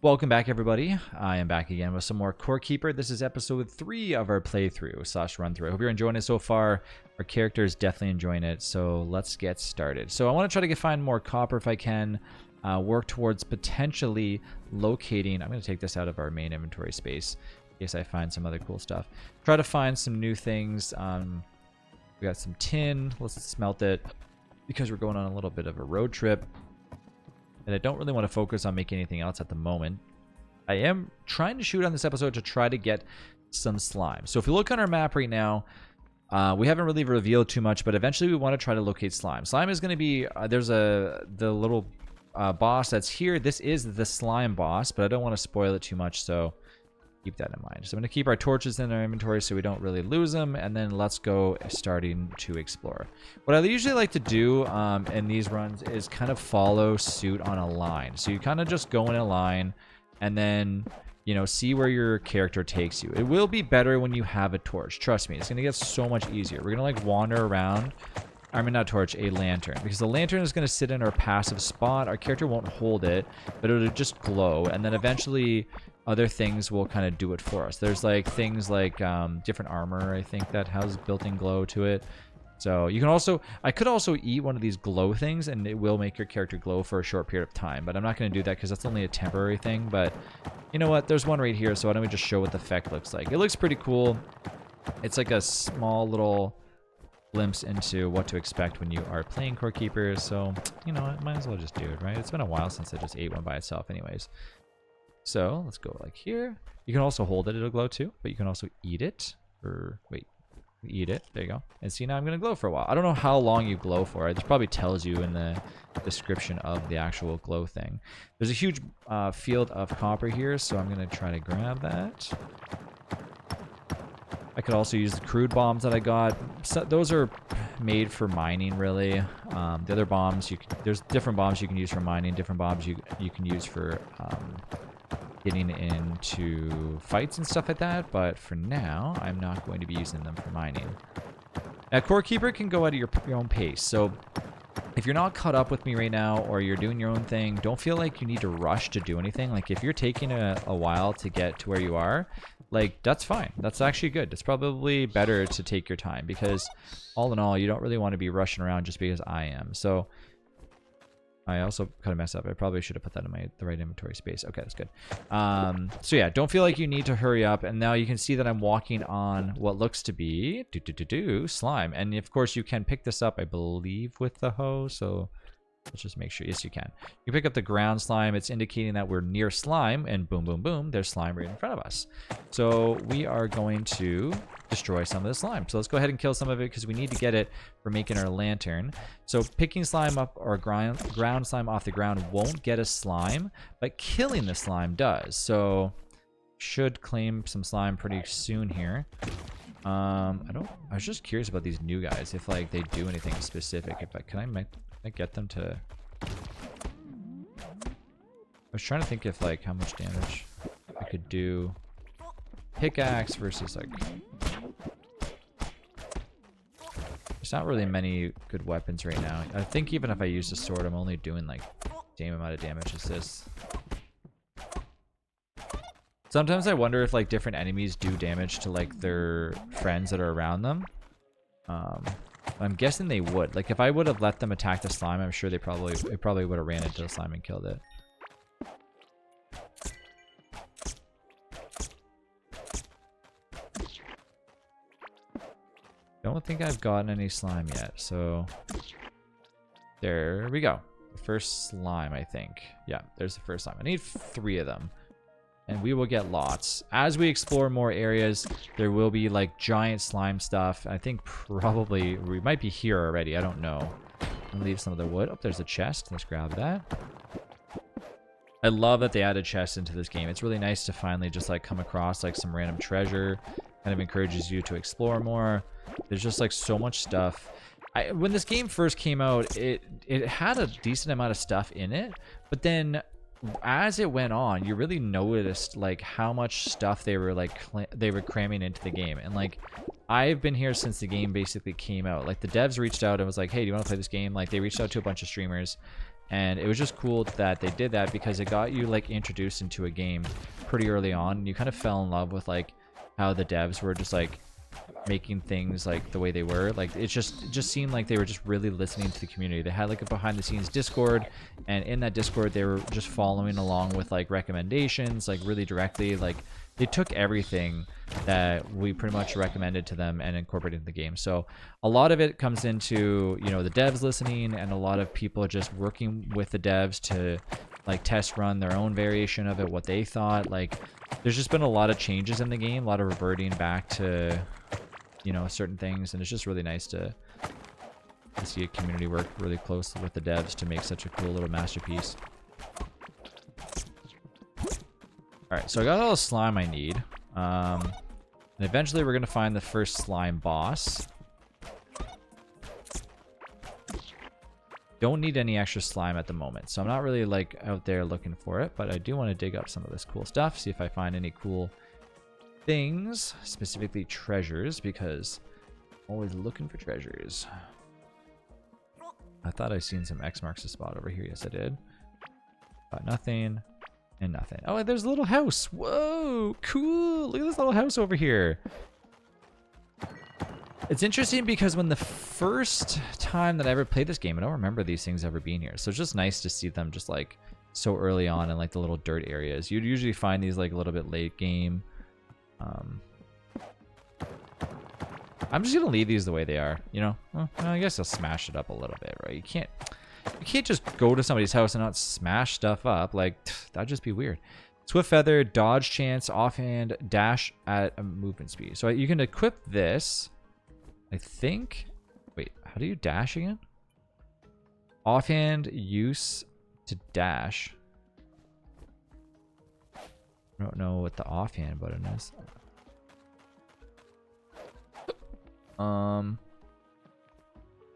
Welcome back, everybody. I am back again with some more Core Keeper. This is episode 3 of our playthrough / run through. I hope you're enjoying it so far. Our character is definitely enjoying it, so let's get started. So I want to try to find more copper if I can. Work towards potentially locating. I'm going to take this out of our main inventory space in case I find some other cool stuff. Try to find some new things. We got some tin. Let's smelt it because we're going on a little bit of a road trip. And I don't really want to focus on making anything else at the moment. I am trying to shoot on this episode to try to get some slime. So if you look on our map right now, we haven't really revealed too much, but eventually we want to try to locate slime. Slime is going to be, there's the little boss that's here. This is the slime boss, but I don't want to spoil it too much, so keep that in mind. So I'm going to keep our torches in our inventory so we don't really lose them, and then let's go starting to explore. What I usually like to do in these runs is kind of follow suit on a line. So you kind of just go in a line and then, you know, see where your character takes you. It will be better when you have a torch. Trust me, it's going to get so much easier. We're going to like wander around. I mean, not torch, a lantern. Because the lantern is going to sit in our passive spot. Our character won't hold it, but it'll just glow. And then eventually other things will kind of do it for us. There's like things like different armor, I think, that has built-in glow to it. So you can also, I could also eat one of these glow things and it will make your character glow for a short period of time. But I'm not going to do that because that's only a temporary thing. But you know what? There's one right here. So why don't we just show what the effect looks like? It looks pretty cool. It's like a small little glimpse into what to expect when you are playing Core Keepers. So, you know, I might as well just do it, right? It's been a while since I just ate one by itself anyways. So let's go like here. You can also hold it, it'll glow too, but you can also eat it. Or wait, eat it. There you go. And see, now I'm gonna glow for a while. I don't know how long you glow for. It probably tells you in the description of the actual glow thing. There's a huge field of copper here, so I'm gonna try to grab that. I could also use the crude bombs that I got. So those are made for mining, really. The other bombs, there's different bombs you can use for mining, different bombs you can use for getting into fights and stuff like that. But for now, I'm not going to be using them for mining. Now, Core Keeper can go at your own pace. So if you're not caught up with me right now or you're doing your own thing, don't feel like you need to rush to do anything. Like if you're taking a while to get to where you are, like that's fine. That's actually good. It's probably better to take your time because all in all, you don't really want to be rushing around just because I am. So I also kind of messed up. I probably should have put that in the right inventory space. Okay, that's good. So yeah, don't feel like you need to hurry up. And now you can see that I'm walking on what looks to be slime. And of course you can pick this up, I believe, with the hoe. So let's just make sure. Yes, you can. You pick up the ground slime. It's indicating that we're near slime, and boom, boom, boom, there's slime right in front of us. So we are going to destroy some of the slime. So let's go ahead and kill some of it because we need to get it for making our lantern. So picking slime up or ground slime off the ground won't get us slime, but killing the slime does. So should claim some slime pretty soon here. I was just curious about these new guys, if like they do anything specific. Can I get them to... I was trying to think if like how much damage I could do pickaxe versus like... There's not really many good weapons right now. I think even if I use a sword, I'm only doing like the same amount of damage as this. Sometimes I wonder if like different enemies do damage to like their friends that are around them. I'm guessing they would. Like if I would have let them attack the slime, I'm sure it probably would have ran into the slime and killed it. Don't think I've gotten any slime yet, so there we go. The first slime, I think. Yeah, there's the first slime. I need 3 of them. And we will get lots. As we explore more areas, there will be like giant slime stuff. I think probably we might be here already. I don't know. I'll leave some of the wood. Oh, there's a chest. Let's grab that. I love that they added chests into this game. It's really nice to finally just like come across like some random treasure. Kind of encourages you to explore more. There's just like so much stuff. When this game first came out, it had a decent amount of stuff in it, but then as it went on, you really noticed like how much stuff they were cramming into the game. And like I've been here since the game basically came out. Like the devs reached out and was like, hey, do you want to play this game? Like they reached out to a bunch of streamers And it was just cool that they did that because it got you like introduced into a game pretty early on. You kind of fell in love with like how the devs were just like making things like the way they were. Like it just seemed like they were just really listening to the community. They had like a behind the scenes Discord, and in that Discord they were just following along with like recommendations, like really directly. Like they took everything that we pretty much recommended to them and incorporated in the game. So a lot of it comes into, you know, the devs listening, and a lot of people just working with the devs to like test run their own variation of it, what they thought. Like there's just been a lot of changes in the game, a lot of reverting back to, you know, certain things, and it's just really nice to see a community work really closely with the devs to make such a cool little masterpiece. Alright, so I got all the slime I need. And eventually we're going to find the first slime boss. Don't need any extra slime at the moment, so I'm not really like out there looking for it, but I do want to dig up some of this cool stuff, see if I find any cool things, specifically treasures, because I'm always looking for treasures. I thought I seen some X marks the spot over here. Yes, I did. Got nothing. And nothing. Oh, there's a little house. Whoa, cool. Look at this little house over here. It's interesting because when the first time that I ever played this game, I don't remember these things ever being here. So it's just nice to see them just like so early on in like the little dirt areas. You'd usually find these like a little bit late game. I'm just gonna leave these the way they are, you know. Well, I guess I'll smash it up a little bit, right? You can't just go to somebody's house and not smash stuff up. Like, that'd just be weird. Swift Feather, dodge chance, offhand, dash at a movement speed. So you can equip this, I think. Wait, how do you dash again? Offhand use to dash. I don't know what the offhand button is.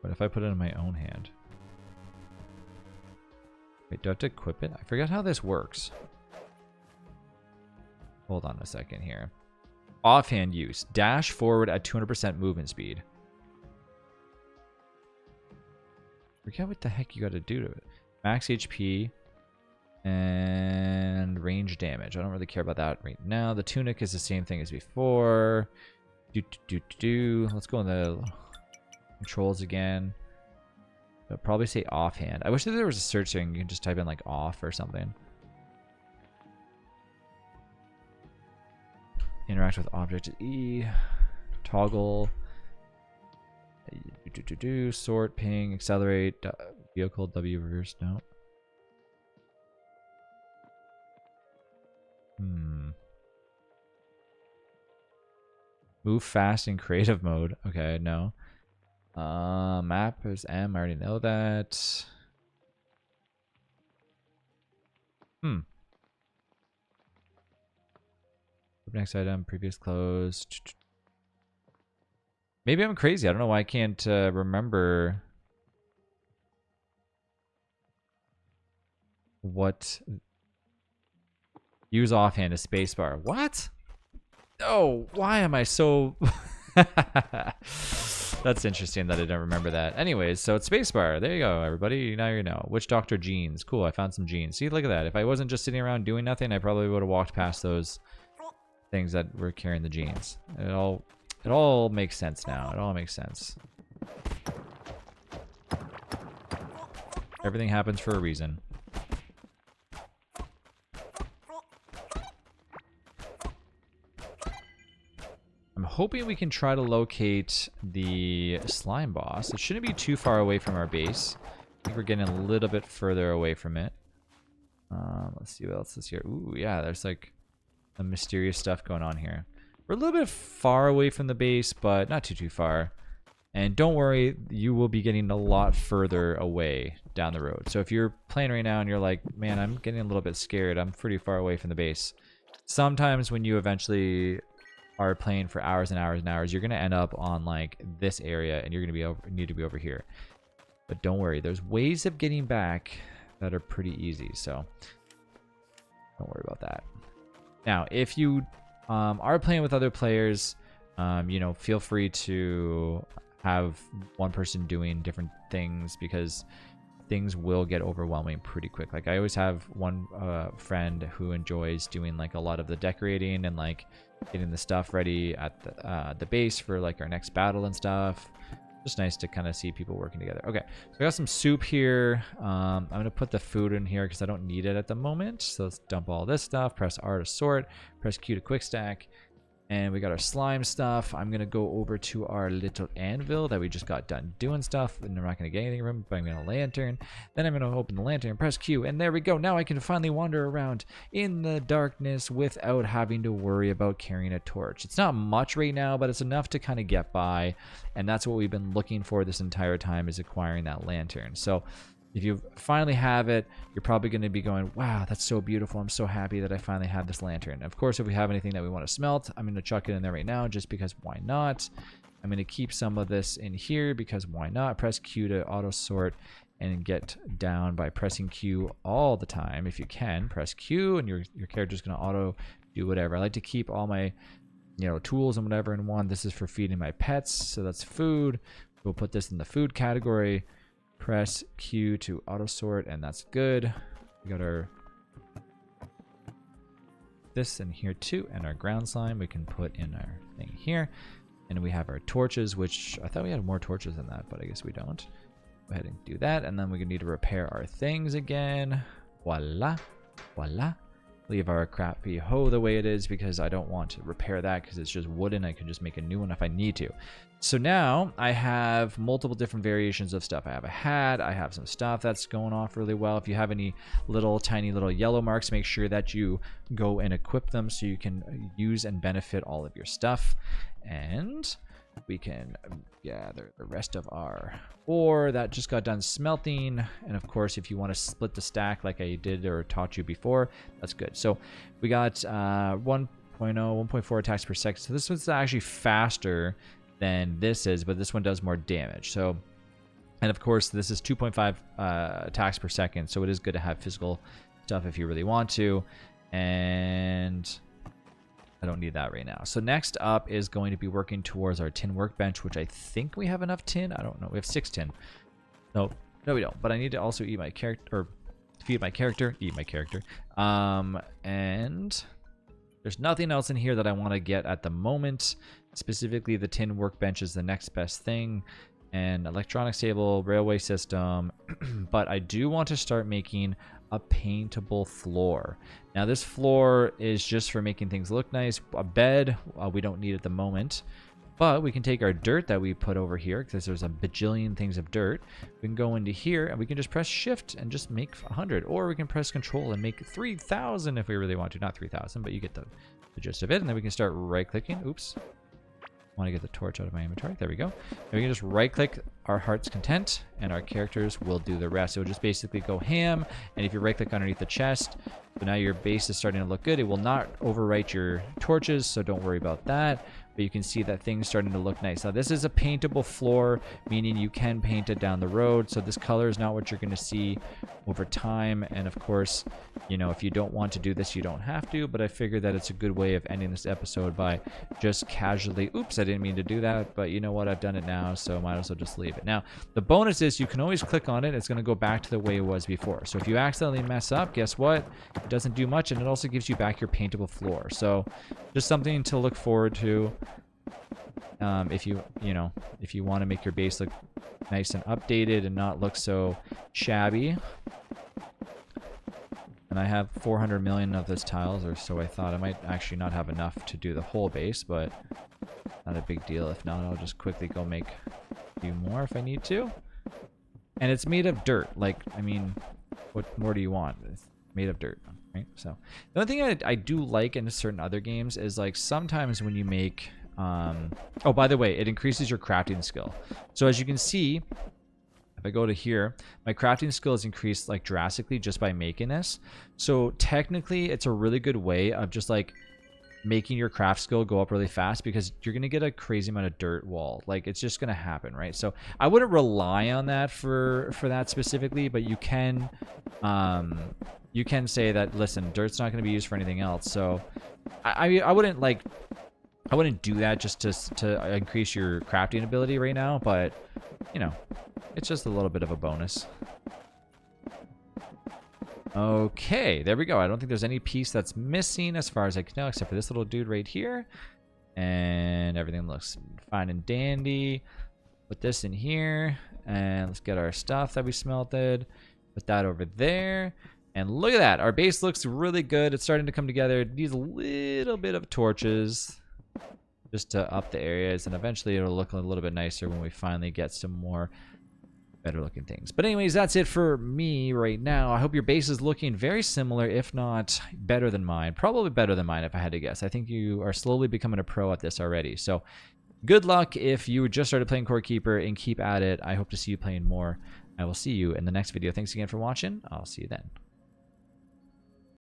What if I put it in my own hand? Wait, do I have to equip it? I forget how this works. Hold on a second here. Offhand use. Dash forward at 200% movement speed. Forget what the heck you got to do to it. Max HP and range damage. I don't really care about that right now. The tunic is the same thing as before. Let's go in the controls again. I'll probably say offhand. I wish that there was a search thing. You can just type in like off or something. Interact with object E. Toggle. Sort, ping, accelerate, vehicle, W, reverse, no. Move fast in creative mode. Okay, no. Map is M. I already know that. Next item, previous closed. Maybe I'm crazy. I don't know why I can't remember what. Use offhand a spacebar. What? Oh, why am I so... That's interesting that I don't remember that. Anyways, so it's spacebar. There you go, everybody. Now you know. Witch Doctor jeans. Cool, I found some jeans. See, look at that. If I wasn't just sitting around doing nothing, I probably would have walked past those things that were carrying the jeans. It all makes sense now. It all makes sense. Everything happens for a reason. I'm hoping we can try to locate the slime boss. It shouldn't be too far away from our base. I think we're getting a little bit further away from it. Let's see what else is here. Ooh, yeah, there's like some mysterious stuff going on here. We're a little bit far away from the base, but not too far. And don't worry, you will be getting a lot further away down the road. So if you're playing right now and you're like, man, I'm getting a little bit scared, I'm pretty far away from the base. Sometimes when you eventually are playing for hours and hours and hours, you're going to end up on like this area and you're going to be need to be over here. But don't worry, there's ways of getting back that are pretty easy, so don't worry about that. Now, if you are playing with other players, you know, feel free to have one person doing different things, because things will get overwhelming pretty quick. Like I always have one friend who enjoys doing like a lot of the decorating and like getting the stuff ready at the base for like our next battle and stuff. Just nice to kind of see people working together. Okay, so I got some soup here. I'm gonna put the food in here because I don't need it at the moment. So let's dump all this stuff. Press R to sort. Press Q to quick stack. And we got our slime stuff. I'm going to go over to our little anvil that we just got done doing stuff. And I'm not going to get anything from it, but I'm going to lantern. Then I'm going to open the lantern and press Q. And there we go. Now I can finally wander around in the darkness without having to worry about carrying a torch. It's not much right now, but it's enough to kind of get by. And that's what we've been looking for this entire time, is acquiring that lantern. So if you finally have it, you're probably going to be going, wow, that's so beautiful. I'm so happy that I finally have this lantern. Of course, if we have anything that we want to smelt, I'm going to chuck it in there right now just because why not? I'm going to keep some of this in here because why not? Press Q to auto sort and get down by pressing Q all the time. If you can, press Q and your character's going to auto do whatever. I like to keep all my tools and whatever in one. This is for feeding my pets, so that's food. We'll put this in the food category. Press Q to auto sort, and that's good. We got our this in here too, and our ground slime we can put in our thing here. And we have our torches, which I thought we had more torches than that, but I guess we don't. Go ahead and do that, and then we need to repair our things again. Voila, voila. Leave our crappy hoe the way it is because I don't want to repair that because it's just wooden. I can just make a new one if I need to. So now I have multiple different variations of stuff. I have a hat. I have some stuff that's going off really well. If you have any tiny little yellow marks, make sure that you go and equip them so you can use and benefit all of your stuff. And we can gather the rest of our ore that just got done smelting. And of course, if you want to split the stack like I did or taught you before, that's good. So we got 1.0, 1.4 attacks per second. So this one's actually faster than this is, but this one does more damage. So, and of course, this is 2.5 attacks per second. So it is good to have physical stuff if you really want to. And I don't need that right now. So next up is going to be working towards our tin workbench, which I think we have enough tin. I don't know. We have 6 tin. No, we don't. But I need to also eat my character, or feed my character, eat my character. And there's nothing else in here that I want to get at the moment. Specifically, the tin workbench is the next best thing. And electronics table, railway system. But I do want to start making a paintable floor. Now this floor is just for making things look nice. A bed, we don't need at the moment, but we can take our dirt that we put over here because there's a bajillion things of dirt. We can go into here and we can just press shift and just make 100, or we can press control and make 3,000 if we really want to. Not 3,000, but you get the gist of it. And then we can start right clicking. Oops. Want to get the torch out of my inventory. There we go. And we can just right click our heart's content and our characters will do the rest. It will just basically go ham. And if you right click underneath the chest, so now your base is starting to look good. It will not overwrite your torches, so don't worry about that. But you can see that things starting to look nice. Now this is a paintable floor, meaning you can paint it down the road. So this color is not what you're going to see over time. And of course, if you don't want to do this, you don't have to. But I figured that it's a good way of ending this episode by just casually, oops, I didn't mean to do that. But you know what? I've done it now, so might as well just leave it. Now, the bonus is you can always click on it. It's going to go back to the way it was before. So if you accidentally mess up, guess what? It doesn't do much, and it also gives you back your paintable floor. So just something to look forward to. If you want to make your base look nice and updated and not look so shabby. And I have 400 million of those tiles, or so I thought. I might actually not have enough to do the whole base, but not a big deal. If not, I'll just quickly go make a few more if I need to. And it's made of dirt. Like, I mean, what more do you want? It's made of dirt, right? So the only thing I do like in certain other games is like sometimes when you make oh, by the way, it increases your crafting skill. So as you can see, if I go to here, my crafting skill is increased like drastically just by making this. So technically it's a really good way of just like making your craft skill go up really fast, because you're going to get a crazy amount of dirt wall. Like, it's just going to happen, right? So I wouldn't rely on that for that specifically, but you can say that, listen, dirt's not going to be used for anything else. So I wouldn't do that just to increase your crafting ability right now, but it's just a little bit of a bonus. Okay, there we go. I don't think there's any piece that's missing as far as I can tell, except for this little dude right here. And everything looks fine and dandy. Put this in here, and let's get our stuff that we smelted. Put that over there. And look at that. Our base looks really good. It's starting to come together. It needs a little bit of torches just to up the areas, and eventually it'll look a little bit nicer when we finally get some more better looking things. But anyways, that's it for me right now. I hope your base is looking very similar, if not better than mine. Probably better than mine if I had to guess. I think you are slowly becoming a pro at this already. So good luck if you just started playing Core Keeper, and keep at it. I hope to see you playing more. I will see you in the next video. Thanks again for watching. I'll see you then.